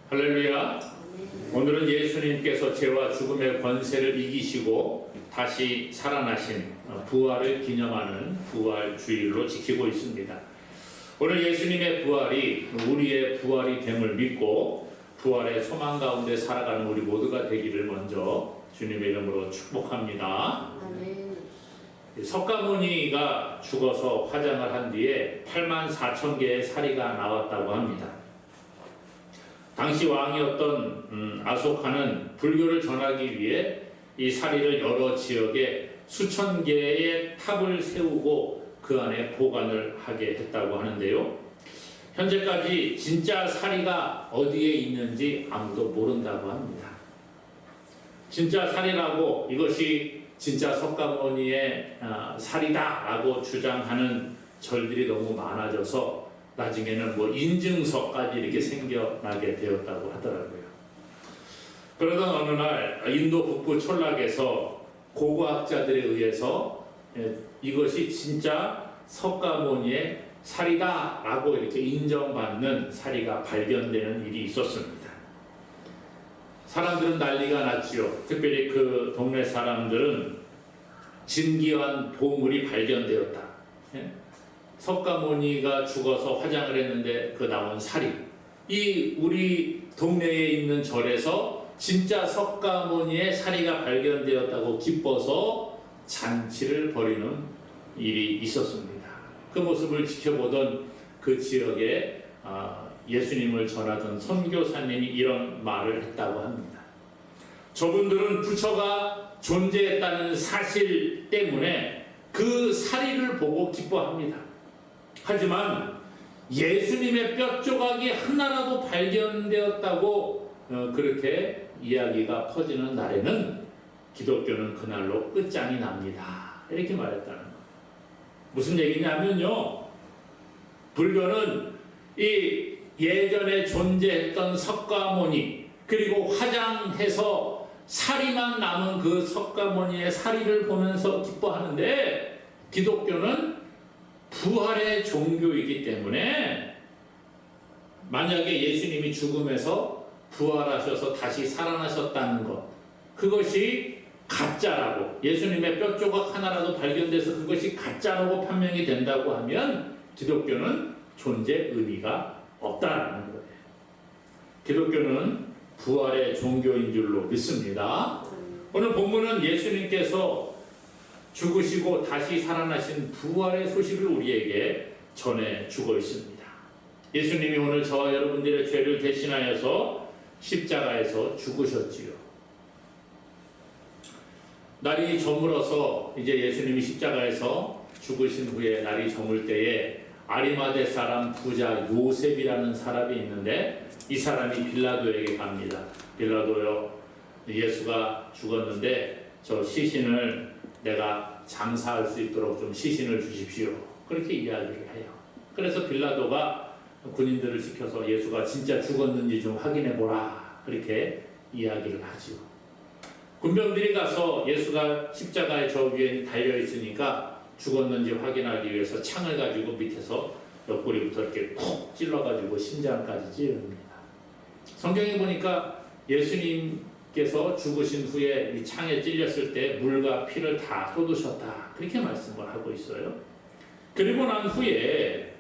할렐루야. 오늘은 예수님께서 죄와 죽음의 권세를 이기시고 다시 살아나신 부활을 기념하는 부활 주일로 지키고 있습니다. 오늘 예수님의 부활이 우리의 부활이 됨을 믿고 부활의 소망 가운데 살아가는 우리 모두가 되기를 먼저 주님의 이름으로 축복합니다. 아멘. 석가모니가 죽어서 화장을 한 뒤에 84,000개의 사리가 나왔다고 합니다. 당시 왕이었던 아소카는 불교를 전하기 위해 이 사리를 여러 지역에 수천 개의 탑을 세우고 그 안에 보관을 하게 했다고 하는데요. 현재까지 진짜 사리가 어디에 있는지 아무도 모른다고 합니다. 진짜 사리라고 이것이 진짜 석가모니의 사리다라고 주장하는 절들이 너무 많아져서 나중에는 인증서까지 이렇게 생겨나게 되었다고 하더라고요. 그러던 어느 날 인도 북부 촌락에서 고고학자들에 의해서 이것이 진짜 석가모니의 사리다라고 이렇게 인정받는 사리가 발견되는 일이 있었습니다. 사람들은 난리가 났지요. 특별히 그 동네 사람들은 진귀한 보물이 발견되었다. 석가모니가 죽어서 화장을 했는데 그 나온 사리, 이 우리 동네에 있는 절에서 진짜 석가모니의 사리가 발견되었다고 기뻐서 잔치를 벌이는 일이 있었습니다. 그 모습을 지켜보던 그 지역에 예수님을 전하던 선교사님이 이런 말을 했다고 합니다. 저분들은 부처가 존재했다는 사실 때문에 그 사리를 보고 기뻐합니다. 하지만 예수님의 뼈 조각이 하나라도 발견되었다고 그렇게 이야기가 퍼지는 날에는 기독교는 그날로 끝장이 납니다. 이렇게 말했다는 거예요. 무슨 얘기냐면요, 불교는 이 예전에 존재했던 석가모니, 그리고 화장해서 사리만 남은 그 석가모니의 사리를 보면서 기뻐하는데, 기독교는 부활의 종교이기 때문에 만약에 예수님이 죽음에서 부활하셔서 다시 살아나셨다는 것, 그것이 가짜라고, 예수님의 뼈 조각 하나라도 발견돼서 그것이 가짜라고 판명이 된다고 하면 기독교는 존재 의미가 없다는 거예요. 기독교는 부활의 종교인 줄로 믿습니다. 오늘 본문은 예수님께서 죽으시고 다시 살아나신 부활의 소식을 우리에게 전해주고 있습니다. 예수님이 오늘 저와 여러분들의 죄를 대신하여서 십자가에서 죽으셨지요. 날이 저물어서 이제 예수님이 십자가에서 죽으신 후에 날이 저물 때에 아리마대 사람 부자 요셉이라는 사람이 있는데, 이 사람이 빌라도에게 갑니다. 빌라도요, 예수가 죽었는데 저 시신을 내가 장사할 수 있도록 좀 시신을 주십시오. 그렇게 이야기를 해요. 그래서 빌라도가 군인들을 시켜서 예수가 진짜 죽었는지 좀 확인해 보라, 그렇게 이야기를 하죠. 군병들이 가서 예수가 십자가에 저 위에 달려 있으니까 죽었는지 확인하기 위해서 창을 가지고 밑에서 옆구리부터 이렇게 콕 찔러가지고 심장까지 찌릅니다. 성경에 보니까 예수님께서 죽으신 후에 이 창에 찔렸을 때 물과 피를 다 쏟으셨다, 그렇게 말씀을 하고 있어요. 그리고 난 후에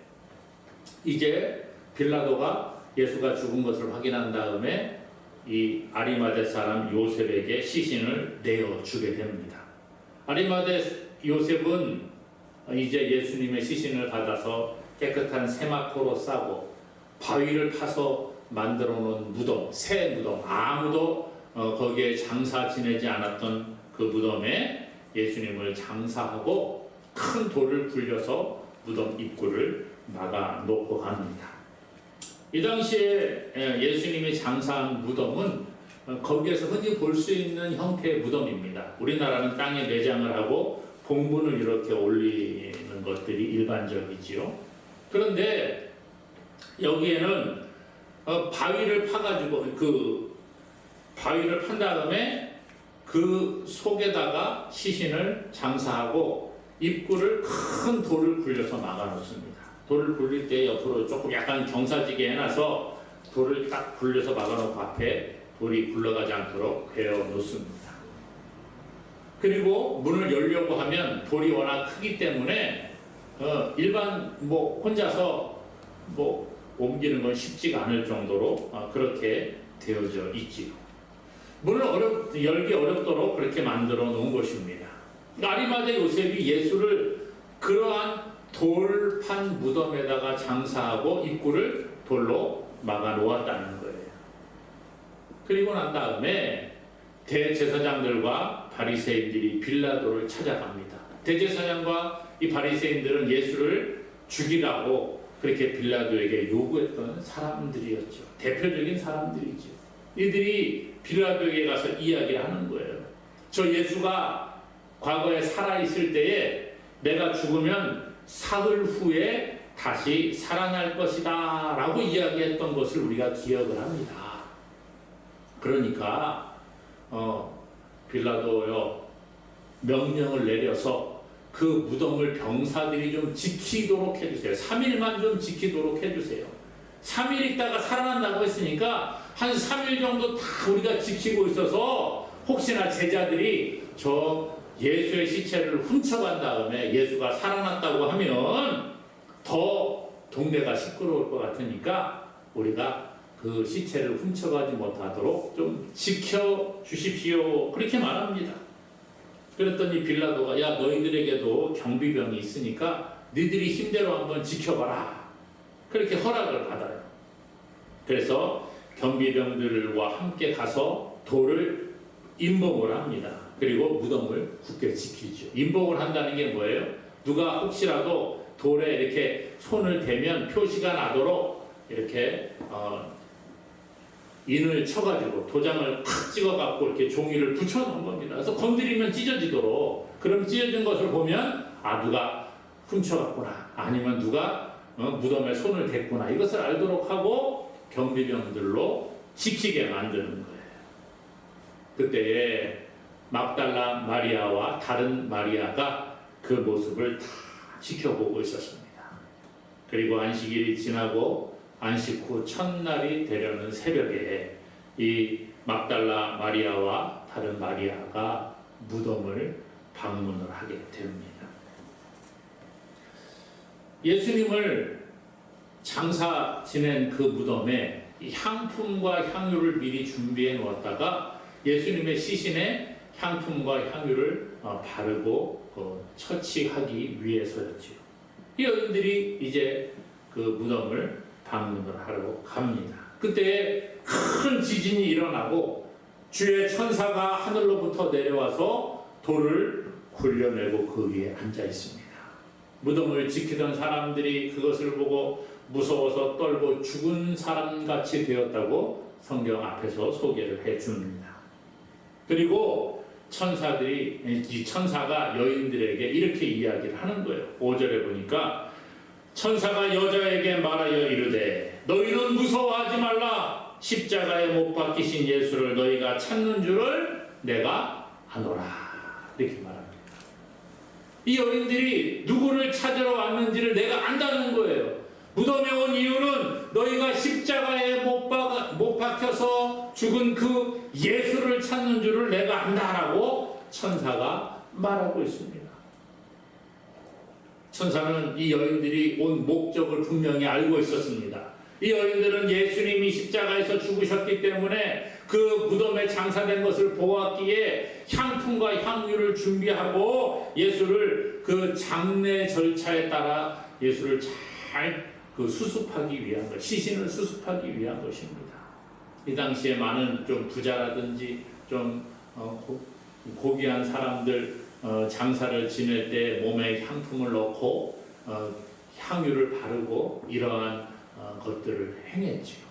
이제 빌라도가 예수가 죽은 것을 확인한 다음에 이 아리마대 사람 요셉에게 시신을 내어주게 됩니다. 아리마대 요셉은 이제 예수님의 시신을 받아서 깨끗한 세마포로 싸고 바위를 파서 만들어 놓은 무덤, 새 무덤, 아무도 거기에 장사 지내지 않았던 그 무덤에 예수님을 장사하고 큰 돌을 굴려서 무덤 입구를 막아 놓고 갑니다. 이 당시에 예수님이 장사한 무덤은 거기에서 흔히 볼 수 있는 형태의 무덤입니다. 우리나라는 땅에 내장을 하고 봉분을 이렇게 올리는 것들이 일반적이지요. 그런데 여기에는 바위를 파가지고 그 바위를 판 다음에 그 속에다가 시신을 장사하고 입구를 큰 돌을 굴려서 막아 놓습니다. 돌을 굴릴 때 옆으로 조금 약간 경사지게 해놔서 돌을 딱 굴려서 막아놓고 앞에 돌이 굴러가지 않도록 베어 놓습니다. 그리고 문을 열려고 하면 돌이 워낙 크기 때문에 일반 혼자서 옮기는 건 쉽지가 않을 정도로 그렇게 되어져 있지요. 문을 열기 어렵도록 그렇게 만들어 놓은 것입니다. 아리마대 요셉이 예수를 그러한 돌판 무덤에다가 장사하고 입구를 돌로 막아 놓았다는 거예요. 그리고 난 다음에 대제사장들과 바리새인들이 빌라도를 찾아갑니다. 대제사장과 이 바리새인들은 예수를 죽이라고 그렇게 빌라도에게 요구했던 사람들이었죠. 대표적인 사람들이죠. 이들이 빌라도에게 가서 이야기를 하는 거예요. 저 예수가 과거에 살아있을 때에 내가 죽으면 사흘 후에 다시 살아날 것이다 라고 이야기했던 것을 우리가 기억을 합니다. 그러니까 빌라도요 명령을 내려서 그 무덤을 병사들이 좀 지키도록 해주세요. 3일만 좀 지키도록 해주세요. 3일 있다가 살아난다고 했으니까 한 3일 정도 다 우리가 지키고 있어서 혹시나 제자들이 저 예수의 시체를 훔쳐간 다음에 예수가 살아났다고 하면 더 동네가 시끄러울 것 같으니까 우리가 그 시체를 훔쳐가지 못하도록 좀 지켜주십시오. 그렇게 말합니다. 그랬더니 빌라도가 야 너희들에게도 경비병이 있으니까 너희들이 힘대로 한번 지켜봐라. 그렇게 허락을 받아요. 그래서 경비병들과 함께 가서 돌을 임봉을 합니다. 그리고 무덤을 굳게 지키죠. 임봉을 한다는 게 뭐예요? 누가 혹시라도 돌에 이렇게 손을 대면 표시가 나도록 이렇게 인을 쳐가지고 도장을 팍 찍어갖고 이렇게 종이를 붙여놓은 겁니다. 그래서 건드리면 찢어지도록. 그럼 찢어진 것을 보면 누가 훔쳐갔구나. 아니면 누가 무덤에 손을 댔구나. 이것을 알도록 하고 경비병들로 지키게 만드는 거예요. 그때에 막달라 마리아와 다른 마리아가 그 모습을 다 지켜보고 있었습니다. 그리고 안식일이 지나고 안식 후 첫날이 되려는 새벽에 이 막달라 마리아와 다른 마리아가 무덤을 방문을 하게 됩니다. 예수님을 장사 지낸 그 무덤에 향품과 향유를 미리 준비해 놓았다가 예수님의 시신에 향품과 향유를 바르고 처치하기 위해서였죠. 이 여인들이 이제 그 무덤을 방문을 하러 갑니다. 그때 큰 지진이 일어나고 주의 천사가 하늘로부터 내려와서 돌을 굴려내고 그 위에 앉아 있습니다. 무덤을 지키던 사람들이 그것을 보고 무서워서 떨고 죽은 사람같이 되었다고 성경 앞에서 소개를 해줍니다. 그리고 이 천사가 여인들에게 이렇게 이야기를 하는 거예요. 5절에 보니까 천사가 여자에게 말하여 이르되 너희는 무서워하지 말라. 십자가에 못 박히신 예수를 너희가 찾는 줄을 내가 아노라. 이렇게 말합니다. 이 여인들이 누구를 찾으러 왔는지를 내가 안다는 거예요. 무덤에 온 이유는 너희가 십자가에 못 박혀서 죽은 그 예수를 찾는 줄을 내가 안다라고 천사가 말하고 있습니다. 천사는 이 여인들이 온 목적을 분명히 알고 있었습니다. 이 여인들은 예수님이 십자가에서 죽으셨기 때문에 그 무덤에 장사된 것을 보았기에 향품과 향유를 준비하고 예수를 그 장례 절차에 따라 예수를 잘 수습하기 위한 것, 시신을 수습하기 위한 것입니다. 이 당시에 많은 좀 부자라든지 좀 고귀한 사람들 장사를 지낼 때 몸에 향품을 넣고 향유를 바르고 이러한 것들을 행했지요.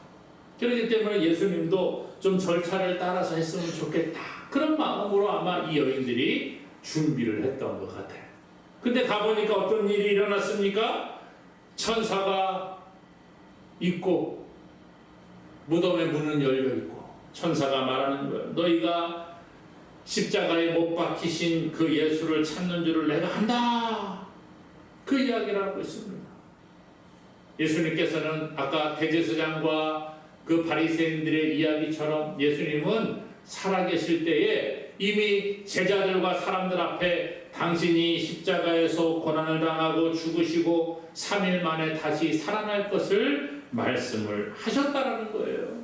그렇기 때문에 예수님도 좀 절차를 따라서 했으면 좋겠다. 그런 마음으로 아마 이 여인들이 준비를 했던 것 같아요. 근데 가보니까 어떤 일이 일어났습니까? 천사가 있고 무덤의 문은 열려있고 천사가 말하는 거예요. 너희가 십자가에 못 박히신 그 예수를 찾는 줄을 내가 안다. 그 이야기를 하고 있습니다. 예수님께서는 아까 대제사장과 그 바리새인들의 이야기처럼 예수님은 살아계실 때에 이미 제자들과 사람들 앞에 당신이 십자가에서 고난을 당하고 죽으시고 3일 만에 다시 살아날 것을 말씀을 하셨다라는 거예요.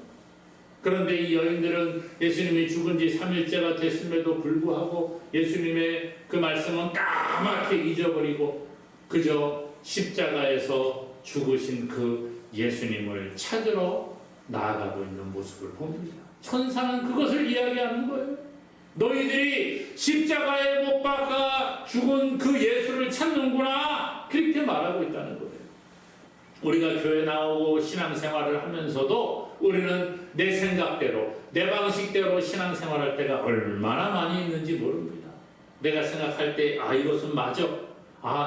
그런데 이 여인들은 예수님이 죽은 지 3일째가 됐음에도 불구하고 예수님의 그 말씀은 까맣게 잊어버리고 그저 십자가에서 죽으신 그 예수님을 찾으러 나아가고 있는 모습을 봅니다. 천사는 그것을 이야기하는 거예요. 너희들이 십자가에 못 박아 죽은 그 예수를 찾는구나, 그렇게 말하고 있다는 거예요. 우리가 교회 나오고 신앙생활을 하면서도 우리는 내 생각대로 내 방식대로 신앙생활할 때가 얼마나 많이 있는지 모릅니다. 내가 생각할 때 이것은 맞아,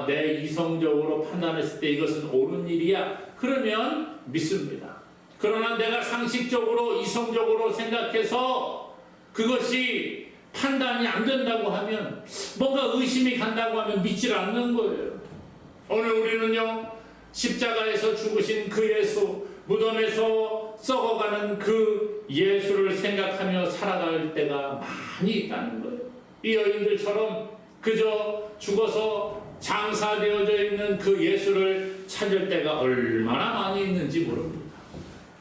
내 이성적으로 판단했을 때 이것은 옳은 일이야, 그러면 믿습니다. 그러나 내가 상식적으로 이성적으로 생각해서 그것이 판단이 안 된다고 하면, 뭔가 의심이 간다고 하면 믿질 않는 거예요. 오늘 우리는요, 십자가에서 죽으신 그 예수, 무덤에서 썩어가는 그 예수를 생각하며 살아갈 때가 많이 있다는 거예요. 이 여인들처럼 그저 죽어서 장사되어져 있는 그 예수를 찾을 때가 얼마나 많이 있는지 모릅니다.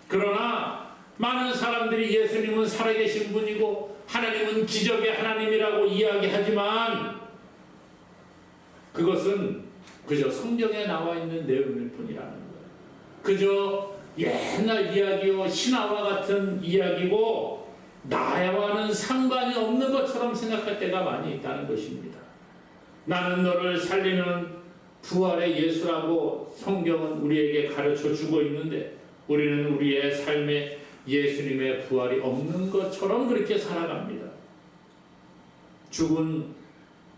그러나 많은 사람들이 예수님은 살아계신 분이고 하나님은 기적의 하나님이라고 이야기하지만 그것은 그저 성경에 나와 있는 내용일 뿐이라는 거예요. 그저 옛날 이야기요, 신화와 같은 이야기고 나와는 상관이 없는 것처럼 생각할 때가 많이 있다는 것입니다. 나는 너를 살리는 부활의 예수라고 성경은 우리에게 가르쳐 주고 있는데 우리는 우리의 삶에 예수님의 부활이 없는 것처럼 그렇게 살아갑니다. 죽은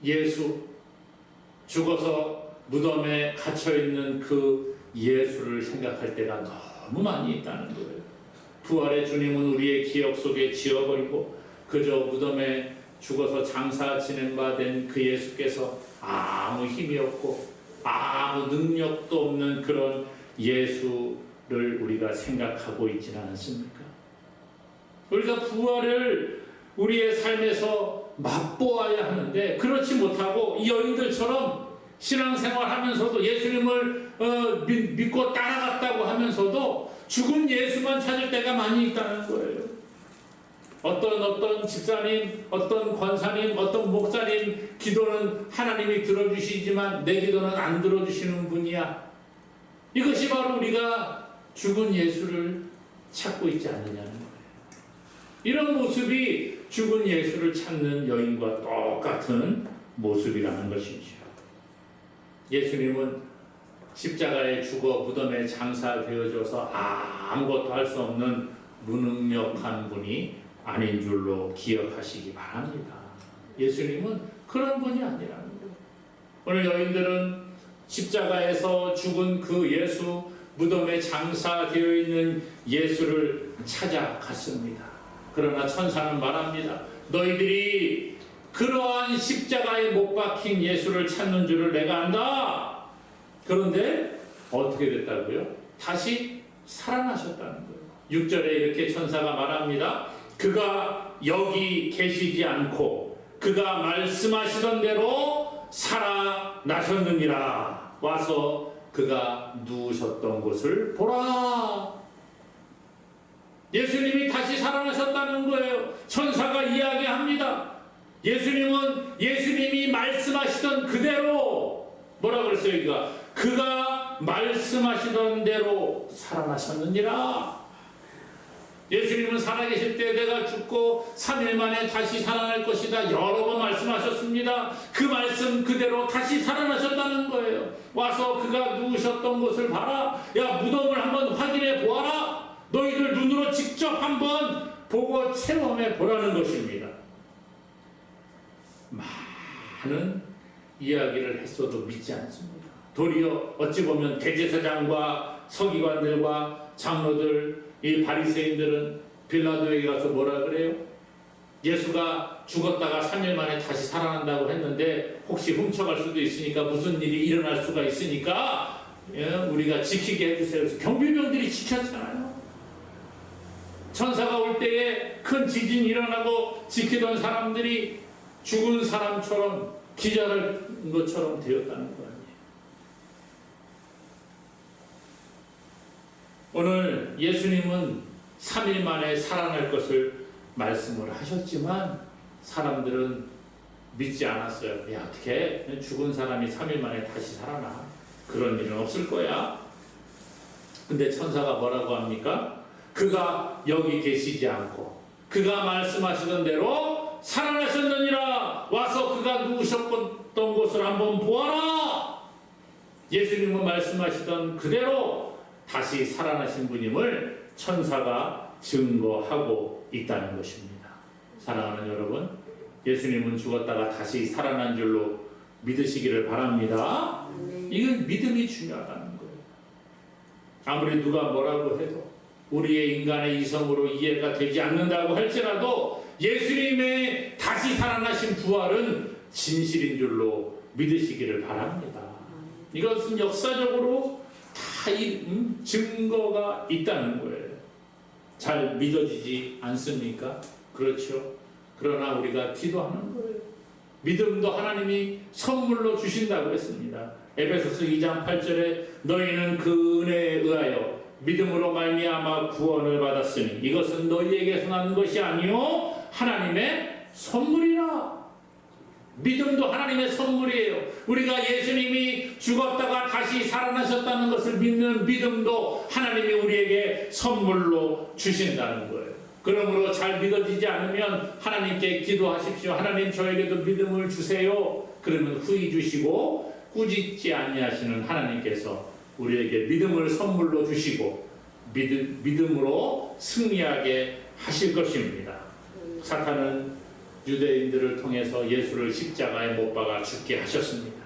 예수, 죽어서 무덤에 갇혀있는 그 예수를 생각할 때가 너무 많이 있다는 거예요. 부활의 주님은 우리의 기억 속에 지워버리고 그저 무덤에 죽어서 장사 지낸 바 된 그 예수께서 아무 힘이 없고 아무 능력도 없는 그런 예수를 우리가 생각하고 있지는 않습니까? 우리가 부활을 우리의 삶에서 맛보아야 하는데 그렇지 못하고 이 여인들처럼 신앙생활 하면서도 예수님을 믿고 따라갔다고 하면서도 죽은 예수만 찾을 때가 많이 있다는 거예요. 어떤 집사님, 어떤 권사님, 어떤 목사님 기도는 하나님이 들어주시지만 내 기도는 안 들어주시는 분이야. 이것이 바로 우리가 죽은 예수를 찾고 있지 않느냐는 거예요. 이런 모습이 죽은 예수를 찾는 여인과 똑같은 모습이라는 것이죠. 예수님은 십자가에 죽어 무덤에 장사되어져서 아무것도 할 수 없는 무능력한 분이 아닌 줄로 기억하시기 바랍니다. 예수님은 그런 분이 아니라는 거예요. 오늘 여인들은 십자가에서 죽은 그 예수, 무덤에 장사되어 있는 예수를 찾아갔습니다. 그러나 천사는 말합니다. 너희들이 그러한 십자가에 못 박힌 예수를 찾는 줄을 내가 안다. 그런데 어떻게 됐다고요? 다시 살아나셨다는 거예요. 6절에 이렇게 천사가 말합니다. 그가 여기 계시지 않고 그가 말씀하시던 대로 살아나셨느니라. 와서 그가 누우셨던 곳을 보라. 예수님이 다시 살아나셨다는 거예요. 천사가 이야기합니다. 예수님이 말씀하시던 그대로 뭐라 그랬어요? 그가 말씀하시던 대로 살아나셨느니라. 예수님은 살아계실 때 내가 죽고 3일 만에 다시 살아날 것이다 여러 번 말씀하셨습니다. 그 말씀 그대로 다시 살아나셨다는 거예요. 와서 그가 누우셨던 곳을 봐라. 야, 무덤을 한번 확인해 보아라. 너희들 눈으로 직접 한번 보고 체험해 보라는 것입니다. 많은 이야기를 했어도 믿지 않습니다. 도리어 어찌 보면 대제사장과 서기관들과 장로들, 이 바리새인들은 빌라도에게 가서 뭐라 그래요? 예수가 죽었다가 3일 만에 다시 살아난다고 했는데 혹시 훔쳐갈 수도 있으니까 무슨 일이 일어날 수가 있으니까 우리가 지키게 해주세요. 그래서 경비병들이 지켰잖아요. 천사가 올 때에 큰 지진이 일어나고 지키던 사람들이 죽은 사람처럼 기절한 것처럼 되었다는 거 아니에요. 오늘 예수님은 3일 만에 살아날 것을 말씀을 하셨지만 사람들은 믿지 않았어요. 야, 어떻게 죽은 사람이 3일 만에 다시 살아나? 그런 일은 없을 거야. 근데 천사가 뭐라고 합니까? 그가 여기 계시지 않고 그가 말씀하시던 대로 살아나셨느니라. 와서 그가 누우셨던 곳을 한번 보아라. 예수님은 말씀하시던 그대로 다시 살아나신 분임을 천사가 증거하고 있다는 것입니다. 사랑하는 여러분, 예수님은 죽었다가 다시 살아난 줄로 믿으시기를 바랍니다. 이건 믿음이 중요하다는 거예요. 아무리 누가 뭐라고 해도 우리의 인간의 이성으로 이해가 되지 않는다고 할지라도 예수님의 다시 살아나신 부활은 진실인 줄로 믿으시기를 바랍니다. 이것은 역사적으로 다 증거가 있다는 거예요. 잘 믿어지지 않습니까? 그렇죠. 그러나 우리가 기도하는 거예요. 믿음도 하나님이 선물로 주신다고 했습니다. 에베소서 2장 8절에 너희는 그 은혜에 의하여 믿음으로 말미암아 구원을 받았으니 이것은 너희에게서 난 것이 아니요 하나님의 선물이라. 믿음도 하나님의 선물이에요. 우리가 예수님이 죽었다가 다시 살아나셨다는 것을 믿는 믿음도 하나님이 우리에게 선물로 주신다는 거예요. 그러므로 잘 믿어지지 않으면 하나님께 기도하십시오. 하나님 저에게도 믿음을 주세요. 그러면 후히 주시고 꾸짖지 아니하시는 하나님께서 우리에게 믿음을 선물로 주시고 믿음으로 승리하게 하실 것입니다. 사탄은 유대인들을 통해서 예수를 십자가에 못 박아 죽게 하셨습니다.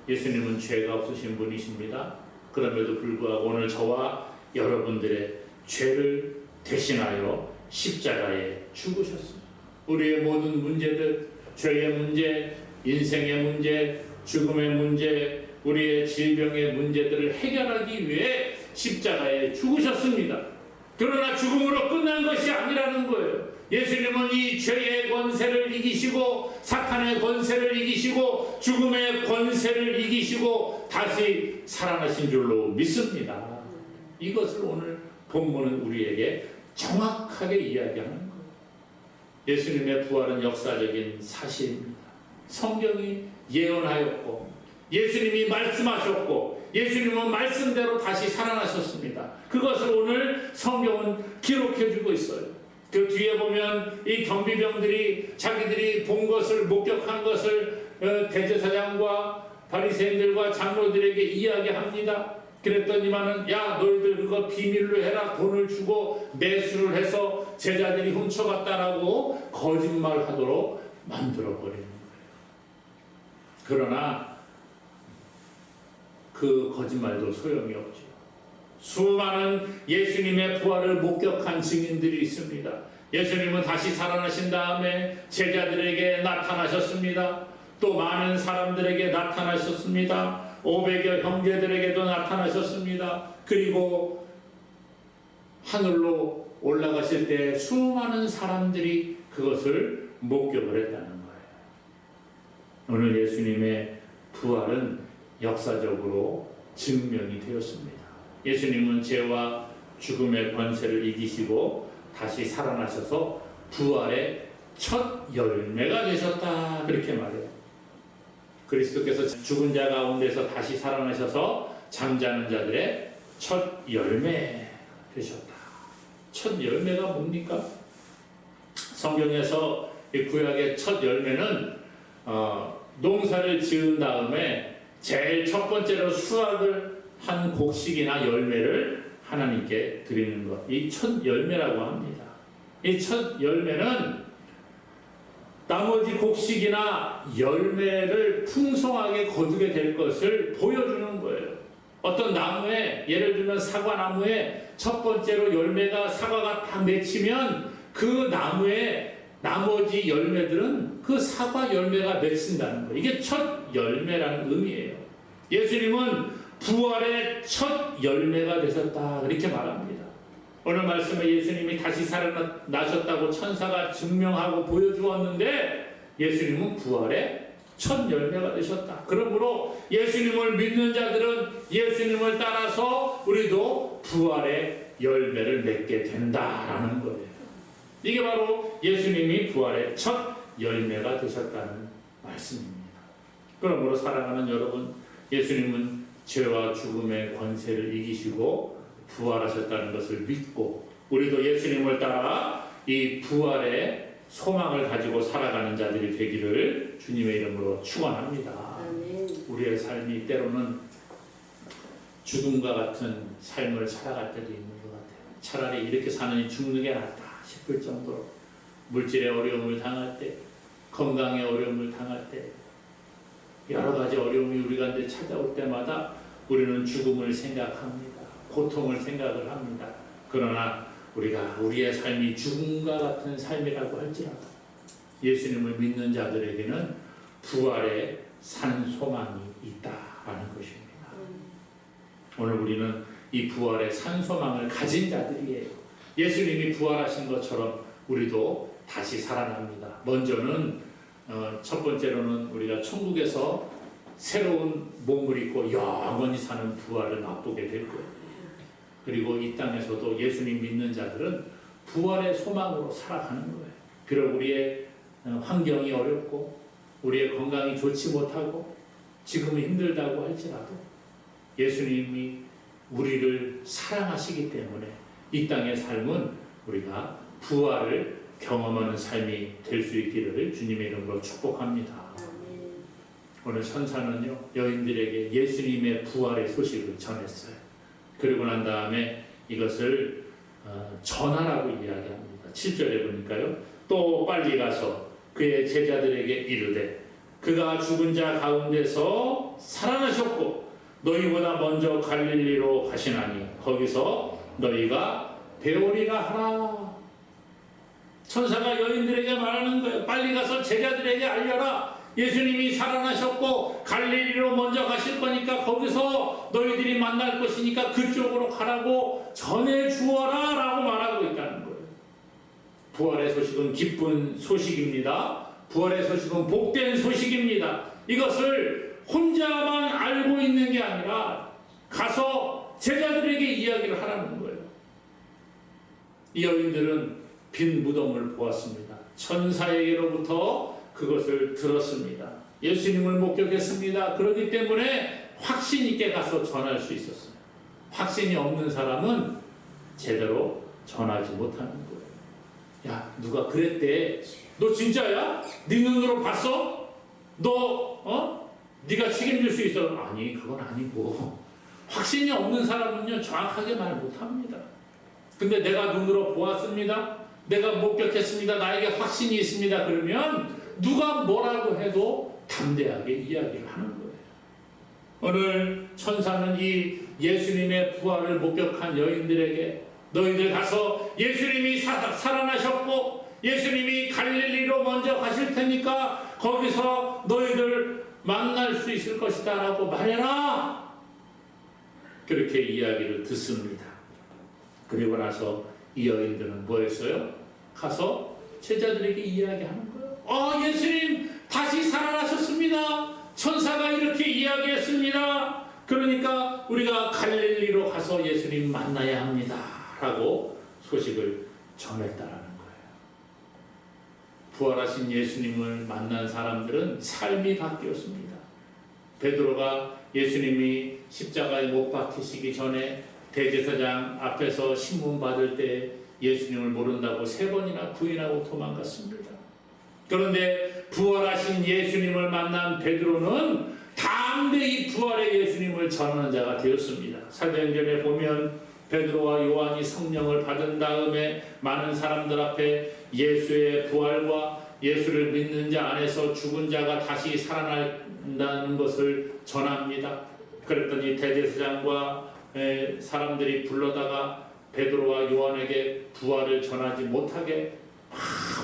예수님은 죄가 없으신 분이십니다. 그럼에도 불구하고 오늘 저와 여러분들의 죄를 대신하여 십자가에 죽으셨습니다. 우리의 모든 문제들, 죄의 문제, 인생의 문제, 죽음의 문제, 우리의 질병의 문제들을 해결하기 위해 십자가에 죽으셨습니다. 그러나 죽음으로 끝난 것이 아니라는 거예요. 예수님은 이 죄의 권세를 이기시고 사탄의 권세를 이기시고 죽음의 권세를 이기시고 다시 살아나신 줄로 믿습니다. 이것을 오늘 본문은 우리에게 정확하게 이야기하는 거예요. 예수님의 부활은 역사적인 사실입니다. 성경이 예언하였고 예수님이 말씀하셨고 예수님은 말씀대로 다시 살아나셨습니다. 그것을 오늘 성경은 기록해주고 있어요. 그 뒤에 보면 이 경비병들이 자기들이 본 것을 목격한 것을 대제사장과 바리새인들과 장로들에게 이야기합니다. 그랬더니만은 야 너희들 그거 비밀로 해라. 돈을 주고 매수를 해서 제자들이 훔쳐갔다라고 거짓말하도록 만들어버리는 거예요. 그러나 그 거짓말도 소용이 없죠. 수많은 예수님의 부활을 목격한 증인들이 있습니다. 예수님은 다시 살아나신 다음에 제자들에게 나타나셨습니다. 또 많은 사람들에게 나타나셨습니다. 500여 형제들에게도 나타나셨습니다. 그리고 하늘로 올라가실 때 수많은 사람들이 그것을 목격을 했다는 거예요. 오늘 예수님의 부활은 역사적으로 증명이 되었습니다. 예수님은 죄와 죽음의 권세를 이기시고 다시 살아나셔서 부활의 첫 열매가 되셨다. 그렇게 말해요. 그리스도께서 죽은 자 가운데서 다시 살아나셔서 잠자는 자들의 첫 열매 되셨다. 첫 열매가 뭡니까? 성경에서 이 구약의 첫 열매는 농사를 지은 다음에 제일 첫 번째로 수확을 한 곡식이나 열매를 하나님께 드리는 것, 이 첫 열매라고 합니다. 이 첫 열매는 나머지 곡식이나 열매를 풍성하게 거두게 될 것을 보여주는 거예요. 어떤 나무에, 예를 들면 사과나무에 첫 번째로 열매가 사과가 딱 맺히면 그 나무에 나머지 열매들은 그 사과 열매가 맺힌다는 거예요. 이게 첫 열매라는 의미예요. 예수님은 부활의 첫 열매가 되셨다. 이렇게 말합니다. 오늘 말씀에 예수님이 다시 살아나셨다고 천사가 증명하고 보여주었는데 예수님은 부활의 첫 열매가 되셨다. 그러므로 예수님을 믿는 자들은 예수님을 따라서 우리도 부활의 열매를 맺게 된다라는 거예요. 이게 바로 예수님이 부활의 첫 열매가 되셨다는 말씀입니다. 그러므로 사랑하는 여러분, 예수님은 죄와 죽음의 권세를 이기시고 부활하셨다는 것을 믿고 우리도 예수님을 따라 이 부활의 소망을 가지고 살아가는 자들이 되기를 주님의 이름으로 축원합니다. 우리의 삶이 때로는 죽음과 같은 삶을 살아갈 때도 있는 것 같아요. 차라리 이렇게 사느니 죽는 게 낫다 싶을 정도로 물질의 어려움을 당할 때, 건강의 어려움을 당할 때, 여러 가지 어려움이 우리 가운데 찾아올 때마다 우리는 죽음을 생각합니다. 고통을 생각을 합니다. 그러나 우리가 우리의 삶이 죽음과 같은 삶이라고 할지라도 예수님을 믿는 자들에게는 부활의 산 소망이 있다라는 것입니다. 오늘 우리는 이 부활의 산 소망을 가진 자들이에요. 예수님이 부활하신 것처럼 우리도 다시 살아납니다. 먼저는 첫 번째로는 우리가 천국에서 새로운 몸을 입고 영원히 사는 부활을 맛보게 될 거예요. 그리고 이 땅에서도 예수님 믿는 자들은 부활의 소망으로 살아가는 거예요. 비록 우리의 환경이 어렵고 우리의 건강이 좋지 못하고 지금은 힘들다고 할지라도 예수님이 우리를 사랑하시기 때문에 이 땅의 삶은 우리가 부활을 경험하는 삶이 될 수 있기를 주님의 이름으로 축복합니다. 오늘 천사는요, 여인들에게 예수님의 부활의 소식을 전했어요. 그리고 난 다음에 이것을 전하라고 이야기합니다. 7절에 보니까요, 또 빨리 가서 그의 제자들에게 이르되 그가 죽은 자 가운데서 살아나셨고 너희보다 먼저 갈릴리로 가시나니 거기서 너희가 배우리라 하라. 천사가 여인들에게 말하는 거예요. 빨리 가서 제자들에게 알려라. 예수님이 살아나셨고 갈릴리로 먼저 가실 거니까 거기서 너희들이 만날 것이니까 그쪽으로 가라고 전해 주어라 라고 말하고 있다는 거예요. 부활의 소식은 기쁜 소식입니다. 부활의 소식은 복된 소식입니다. 이것을 혼자만 알고 있는 게 아니라 가서 제자들에게 이야기를 하라는 거예요. 이 여인들은 빈 무덤을 보았습니다. 천사에게로부터 그것을 들었습니다. 예수님을 목격했습니다. 그렇기 때문에 확신 있게 가서 전할 수 있었어요. 확신이 없는 사람은 제대로 전하지 못하는 거예요. 야, 누가 그랬대. 너 진짜야? 네 눈으로 봤어? 너 네가 책임질 수 있어? 아니, 그건 아니고. 확신이 없는 사람은요, 정확하게 말 못합니다. 근데 내가 눈으로 보았습니다. 내가 목격했습니다. 나에게 확신이 있습니다. 그러면 누가 뭐라고 해도 담대하게 이야기를 하는 거예요. 오늘 천사는 이 예수님의 부활을 목격한 여인들에게 너희들 가서 예수님이 살아나셨고 예수님이 갈릴리로 먼저 가실 테니까 거기서 너희들 만날 수 있을 것이다 라고 말해라. 그렇게 이야기를 듣습니다. 그리고 나서 이 여인들은 뭐 했어요? 가서 제자들에게 이야기하는 거예요. 예수님 다시 살아나셨습니다. 천사가 이렇게 이야기했습니다. 그러니까 우리가 갈릴리로 가서 예수님 만나야 합니다 라고 소식을 전했다라는 거예요. 부활하신 예수님을 만난 사람들은 삶이 바뀌었습니다. 베드로가 예수님이 십자가에 못 박히시기 전에 대제사장 앞에서 신문 받을 때 예수님을 모른다고 3번이나 부인하고 도망갔습니다. 그런데 부활하신 예수님을 만난 베드로는 담대히 부활의 예수님을 전하는 자가 되었습니다. 사도행전에 보면 베드로와 요한이 성령을 받은 다음에 많은 사람들 앞에 예수의 부활과 예수를 믿는 자 안에서 죽은 자가 다시 살아난다는 것을 전합니다. 그랬더니 대제사장과 사람들이 불러다가 베드로와 요한에게 부활을 전하지 못하게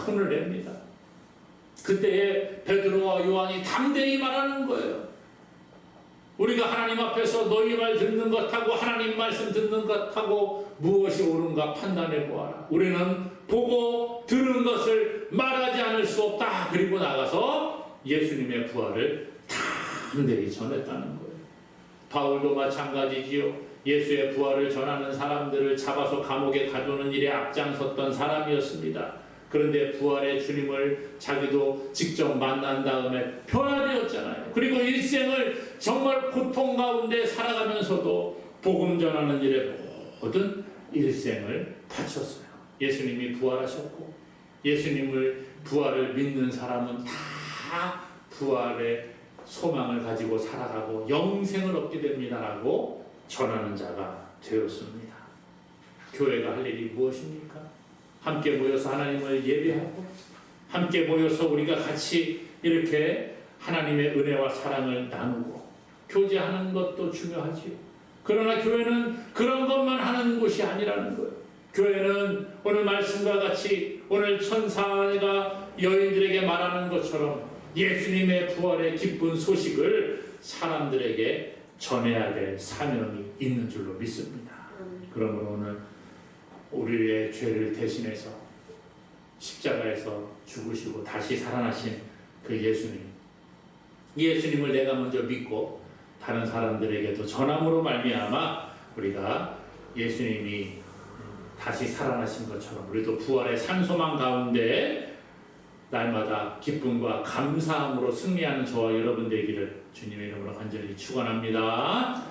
혼을 냅니다. 그때에 베드로와 요한이 담대히 말하는 거예요. 우리가 하나님 앞에서 너희 말 듣는 것하고 하나님 말씀 듣는 것하고 무엇이 옳은가 판단해 보아라. 우리는 보고 들은 말하지 않을 수 없다. 그리고 나가서 예수님의 부활을 담대히 전했다는 거예요. 바울도 마찬가지지요. 예수의 부활을 전하는 사람들을 잡아서 감옥에 가두는 일에 앞장섰던 사람이었습니다. 그런데 부활의 주님을 자기도 직접 만난 다음에 변화되었잖아요. 그리고 일생을 정말 고통 가운데 살아가면서도 복음 전하는 일에 모든 일생을 바쳤어요. 예수님이 부활하셨고 예수님을 부활을 믿는 사람은 다 부활의 소망을 가지고 살아가고 영생을 얻게 됩니다라고 전하는 자가 되었습니다. 교회가 할 일이 무엇입니까? 함께 모여서 하나님을 예배하고 함께 모여서 우리가 같이 이렇게 하나님의 은혜와 사랑을 나누고 교제하는 것도 중요하지요. 그러나 교회는 그런 것만 하는 곳이 아니라는 거예요. 교회는 오늘 말씀과 같이 오늘 천사가 여인들에게 말하는 것처럼 예수님의 부활의 기쁜 소식을 사람들에게 전해야 될 사명이 있는 줄로 믿습니다. 그러므로 오늘 우리의 죄를 대신해서 십자가에서 죽으시고 다시 살아나신 그 예수님을 내가 먼저 믿고 다른 사람들에게도 전함으로 말미암아 우리가 예수님이 다시 살아나신 것처럼 우리도 부활의 산소망 가운데 날마다 기쁨과 감사함으로 승리하는 저와 여러분 되기를 주님의 이름으로 간절히 축원합니다.